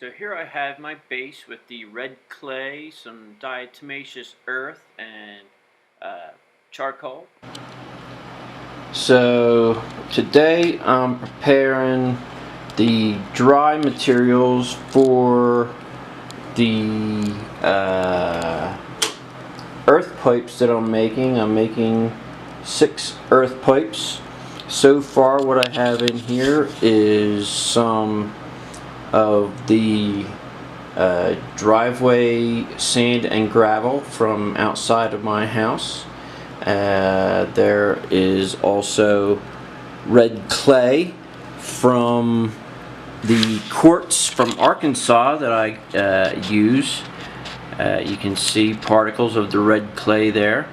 So here I have my base with the red clay, some diatomaceous earth, and charcoal. So today I'm preparing the dry materials for the earth pipes that I'm making. I'm making 6 earth pipes. So far what I have in here is some of the driveway sand and gravel from outside of my house. There is also red clay from the quartz from Arkansas that I use. You can see particles of the red clay there.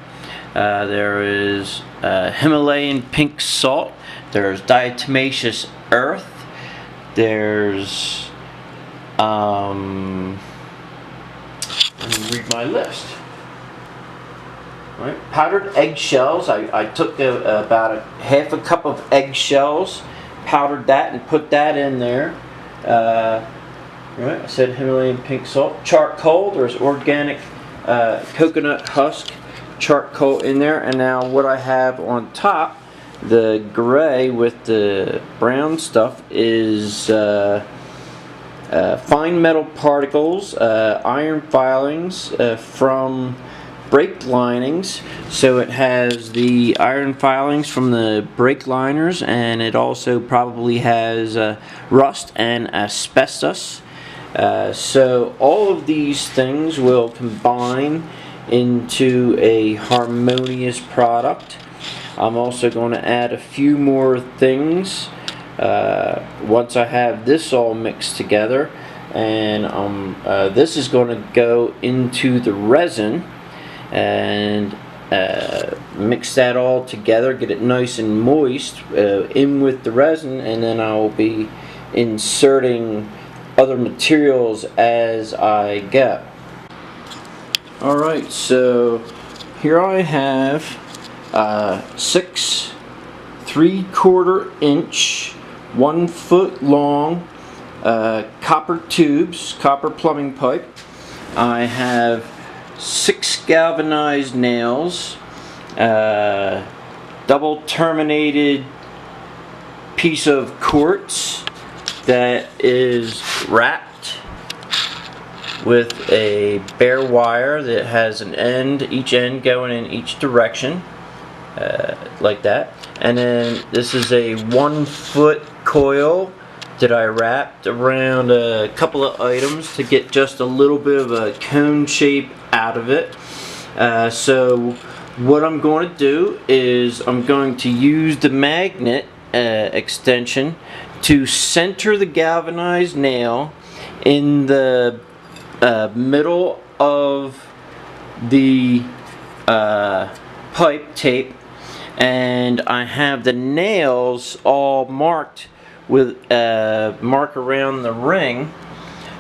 There is Himalayan pink salt. There's diatomaceous earth. There's let me read my list. Right. Powdered eggshells. I took about half a cup of eggshells, powdered that, and put that in there. Right. I said Himalayan pink salt. Charcoal. There's organic coconut husk charcoal in there. And now what I have on top, the gray with the brown stuff, is fine metal particles, iron filings from brake linings. So it has the iron filings from the brake liners, and it also probably has rust and asbestos. So all of these things will combine into a harmonious product. I'm also going to add a few more things once I have this all mixed together, and this is going to go into the resin and mix that all together, get it nice and moist in with the resin, and then I will be inserting other materials as I go. Alright, so here I have 6 3/4 inch 1 foot long copper tubes, copper plumbing pipe. I have 6 galvanized nails, double terminated piece of quartz that is wrapped with a bare wire that has an end, each end going in each direction, like that. And then this is a 1 foot coil that I wrapped around a couple of items to get just a little bit of a cone shape out of it. So what I'm going to do is I'm going to use the magnet extension to center the galvanized nail in the middle of the pipe tape, and I have the nails all marked with mark around the ring,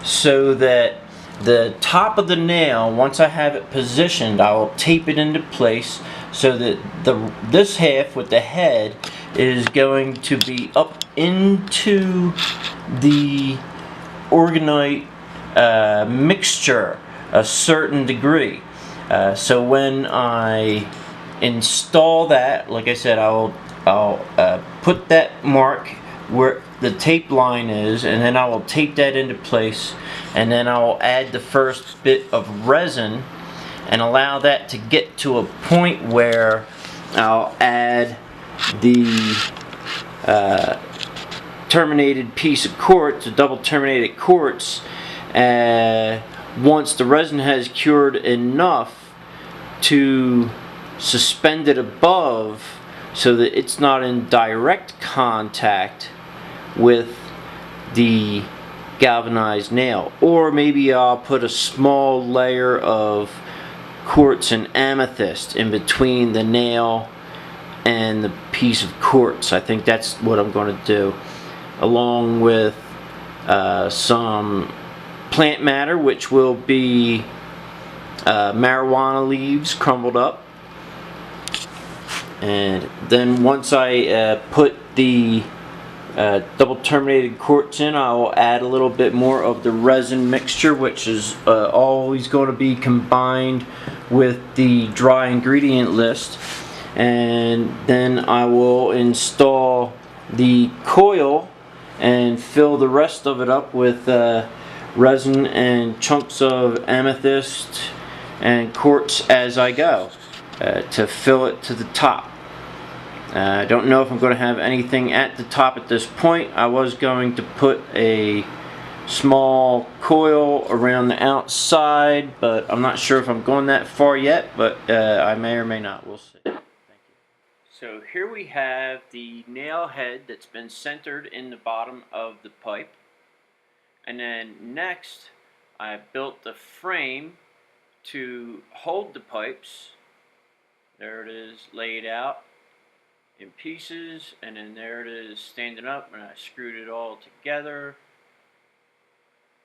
so that the top of the nail, once I have it positioned, I will tape it into place so that this half with the head is going to be up into the Orgonite mixture a certain degree. So when I install that, like I said, I'll put that mark where the tape line is, and then I will tape that into place, and then I will add the first bit of resin and allow that to get to a point where I'll add the terminated piece of quartz, a double terminated quartz, once the resin has cured enough to suspend it above so that it's not in direct contact with the galvanized nail. Or maybe I'll put a small layer of quartz and amethyst in between the nail and the piece of quartz. I think that's what I'm going to do, along with some plant matter, which will be marijuana leaves crumbled up. And then once I put the double terminated quartz in, I will add a little bit more of the resin mixture, which is always going to be combined with the dry ingredient list. And then I will install the coil and fill the rest of it up with resin and chunks of amethyst and quartz as I go to fill it to the top. I don't know if I'm going to have anything at the top at this point. I was going to put a small coil around the outside, but I'm not sure if I'm going that far yet, but I may or may not. We'll see. Thank you. So here we have the nail head that's been centered in the bottom of the pipe. And then next, I built the frame to hold the pipes. There it is laid out in pieces, and then there it is standing up, and I screwed it all together.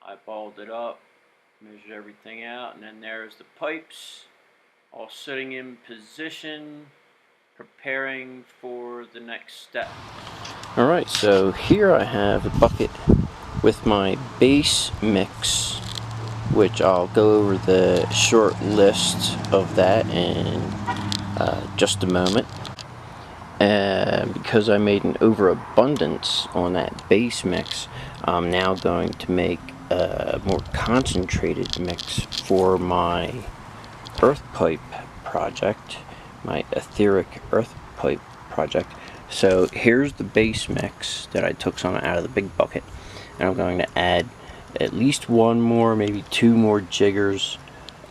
I balled it up, measured everything out, and then there's the pipes all sitting in position, preparing for the next step. Alright, so here I have a bucket with my base mix, which I'll go over the short list of that in just a moment. Because I made an overabundance on that base mix, I'm now going to make a more concentrated mix for my earth pipe project, my etheric earth pipe project. So here's the base mix that I took some out of the big bucket, and I'm going to add at least one more, maybe two more jiggers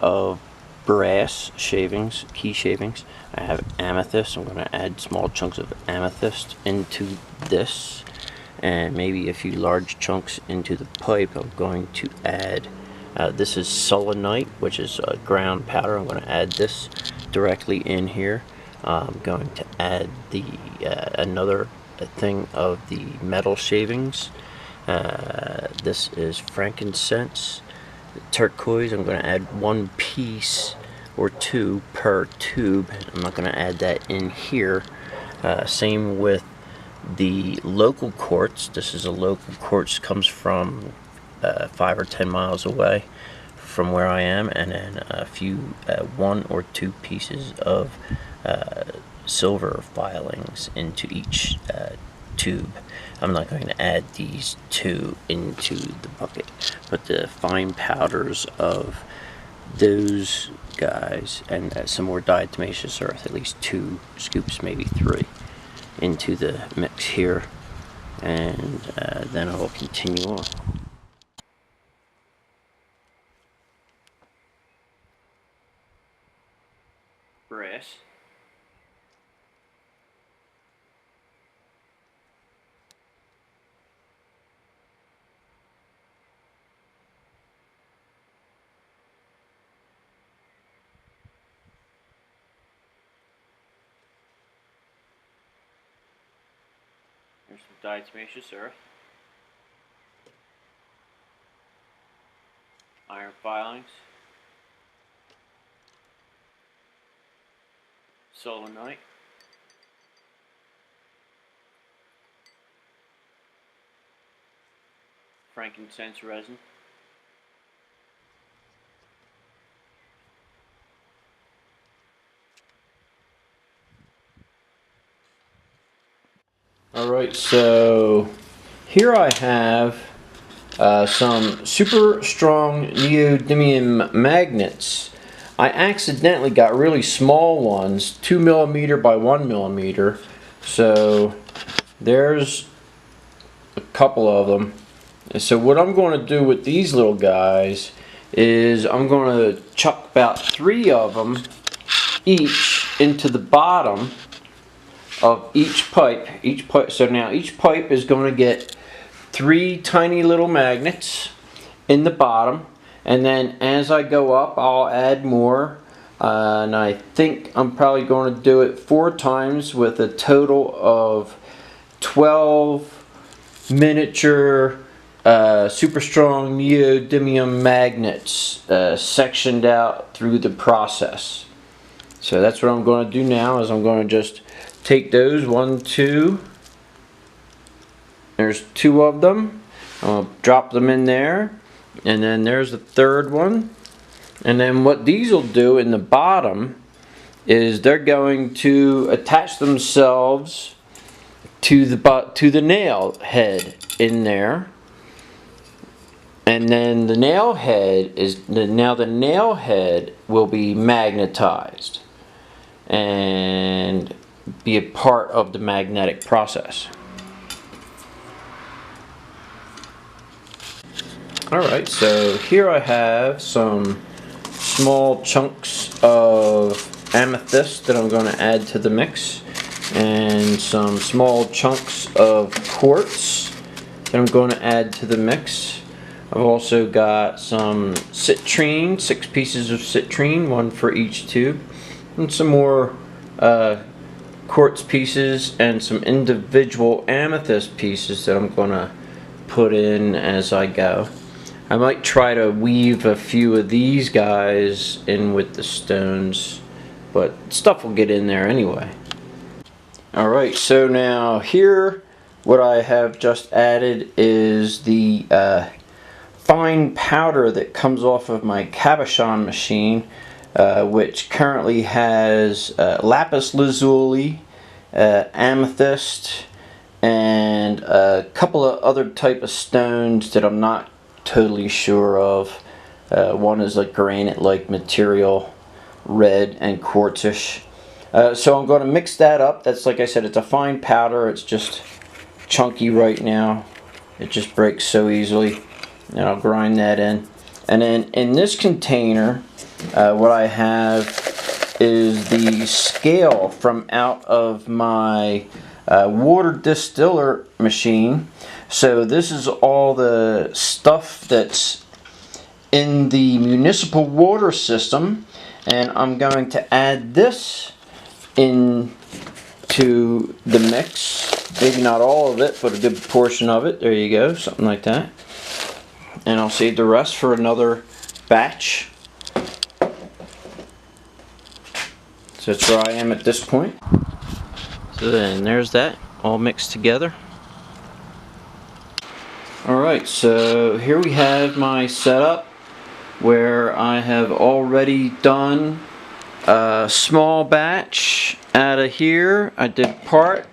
of brass shavings, key shavings. I have amethyst. I'm going to add small chunks of amethyst into this, and maybe a few large chunks into the pipe. I'm going to add this is selenite, which is ground powder. I'm going to add this directly in here. I'm going to add the another thing of the metal shavings. This is frankincense, turquoise. I'm going to add one piece or two per tube. I'm not going to add that in here. Same with the local quartz. This is a local quartz, comes from 5 or 10 miles away from where I am, and then a few 1 or 2 pieces of silver filings into each tube. I'm not going to add these two into the bucket, but the fine powders of those guys and some more diatomaceous earth, at least 2 scoops, maybe 3, into the mix here, and then I will continue on. Brass. There's some diatomaceous earth. Iron filings. Selenite. Frankincense resin. Alright, so here I have some super strong neodymium magnets. I accidentally got really small ones, 2mm by 1mm. So there's a couple of them. And so what I'm going to do with these little guys is I'm going to chuck about 3 of them each into the bottom of each pipe. So now each pipe is going to get 3 tiny little magnets in the bottom, and then as I go up I'll add more, and I think I'm probably going to do it 4 times with a total of 12 miniature super strong neodymium magnets sectioned out through the process. So that's what I'm going to do now, is I'm going to just take those 1, 2, There's 2 of them. I'll drop them in there, and then there's the 3rd one. And then what these will do in the bottom is they're going to attach themselves to the nail head in there. And then the nail head will be magnetized and be a part of the magnetic process. Alright, so here I have some small chunks of amethyst that I'm going to add to the mix, and some small chunks of quartz that I'm going to add to the mix. I've also got some citrine, 6 pieces of citrine, 1 for each tube, and some more quartz pieces and some individual amethyst pieces that I'm going to put in as I go. I might try to weave a few of these guys in with the stones, but stuff will get in there anyway. Alright, so now here what I have just added is the fine powder that comes off of my cabochon machine, which currently has lapis lazuli, amethyst, and a couple of other type of stones that I'm not totally sure of. One is a granite-like material, red and quartzish. So I'm going to mix that up. That's, like I said, it's a fine powder. It's just chunky right now. It just breaks so easily. And I'll grind that in. And then in this container, what I have is the scale from out of my water distiller machine. So this is all the stuff that's in the municipal water system, and I'm going to add this into the mix. Maybe not all of it, but a good portion of it. There you go, something like that. And I'll save the rest for another batch. So that's where I am at this point. So then there's that all mixed together. Alright, so here we have my setup where I have already done a small batch out of here. I did part,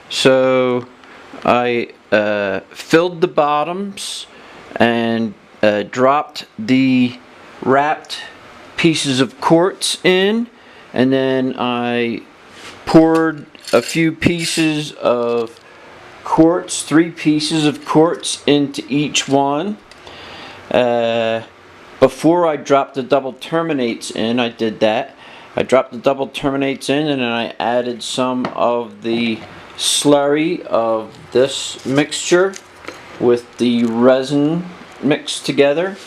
so I filled the bottoms and dropped the wrapped pieces of quartz in, and then I poured a few pieces of quartz, 3 pieces of quartz into each one. Before I dropped the double terminates in, I did that. I dropped the double terminates in, and then I added some of the slurry of this mixture with the resin mixed together.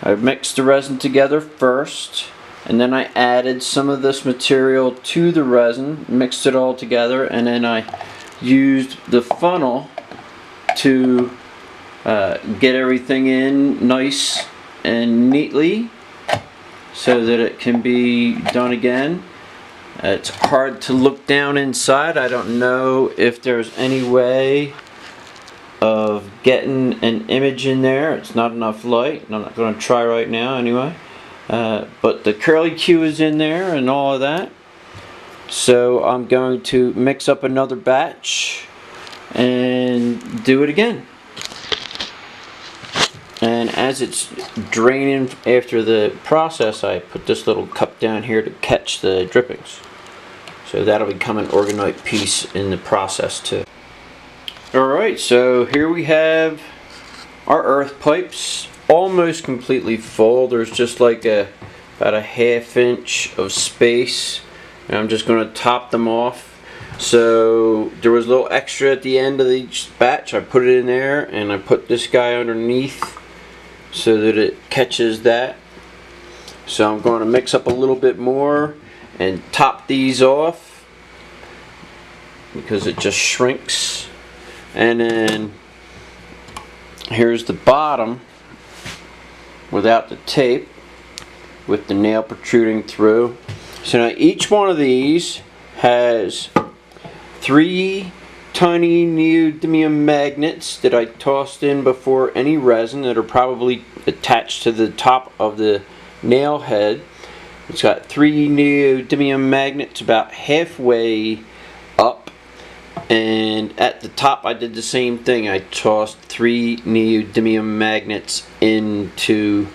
I mixed the resin together first, and then I added some of this material to the resin, mixed it all together, and then I used the funnel to get everything in nice and neatly so that it can be done again. It's hard to look down inside. I don't know if there's any way of getting an image in there. It's not enough light. I'm not going to try right now anyway. But the curly Q is in there and all of that. So I'm going to mix up another batch and do it again. And as it's draining after the process, I put this little cup down here to catch the drippings. So that'll become an Orgonite piece in the process too. Alright, so here we have our earth pipes almost completely full. There's just like about a ½ inch of space, and I'm just going to top them off. So there was a little extra at the end of each batch. I put it in there, and I put this guy underneath so that it catches that. So I'm going to mix up a little bit more and top these off because it just shrinks. And then here's the bottom without the tape with the nail protruding through. So now each one of these has 3 tiny neodymium magnets that I tossed in before any resin that are probably attached to the top of the nail head. It's got 3 neodymium magnets about halfway up, and at the top I did the same thing. I tossed 3 neodymium magnets into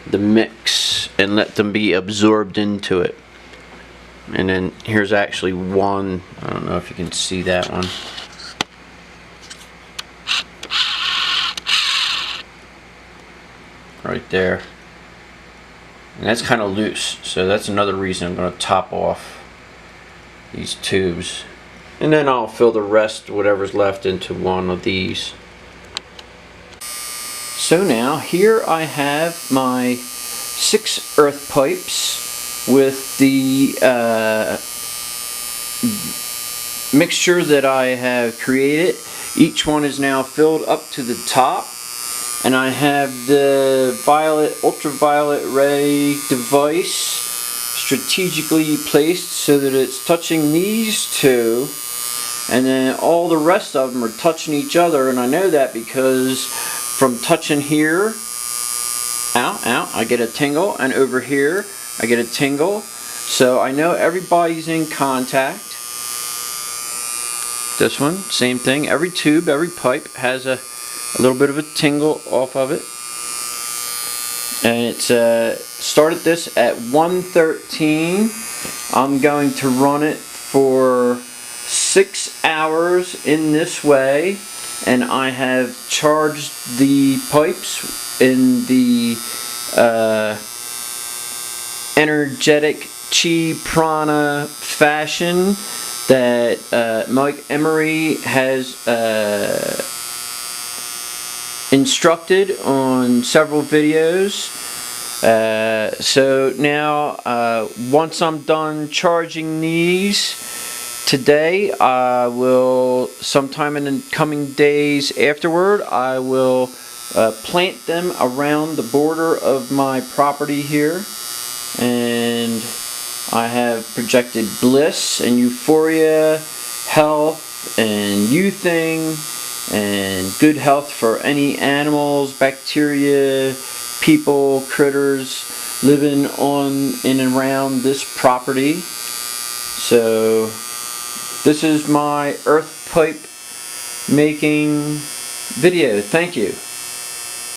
the mix and let them be absorbed into it. And then here's actually one. I don't know if you can see that one. Right there. And that's kind of loose, so that's another reason I'm going to top off these tubes. And then I'll fill the rest, whatever's left, into one of these. So now here I have my 6 earth pipes with the mixture that I have created. Each one is now filled up to the top, and I have the ultraviolet ray device strategically placed so that it's touching these two, and then all the rest of them are touching each other. And I know that because from touching here, ow, I get a tingle, and over here I get a tingle. So I know everybody's in contact. This one, same thing. Every tube, every pipe has a little bit of a tingle off of it. And it's started this at 1:13. I'm going to run it for 6 hours in this way, and I have charged the pipes in the energetic chi prana fashion that Mike Emery has instructed on several videos. So now once I'm done charging these today, I will, sometime in the coming days afterward, I will plant them around the border of my property here. And I have projected bliss and euphoria, health and youthing, and good health for any animals, bacteria, people, critters living on in and around this property. So this is my earth pipe making video. Thank you.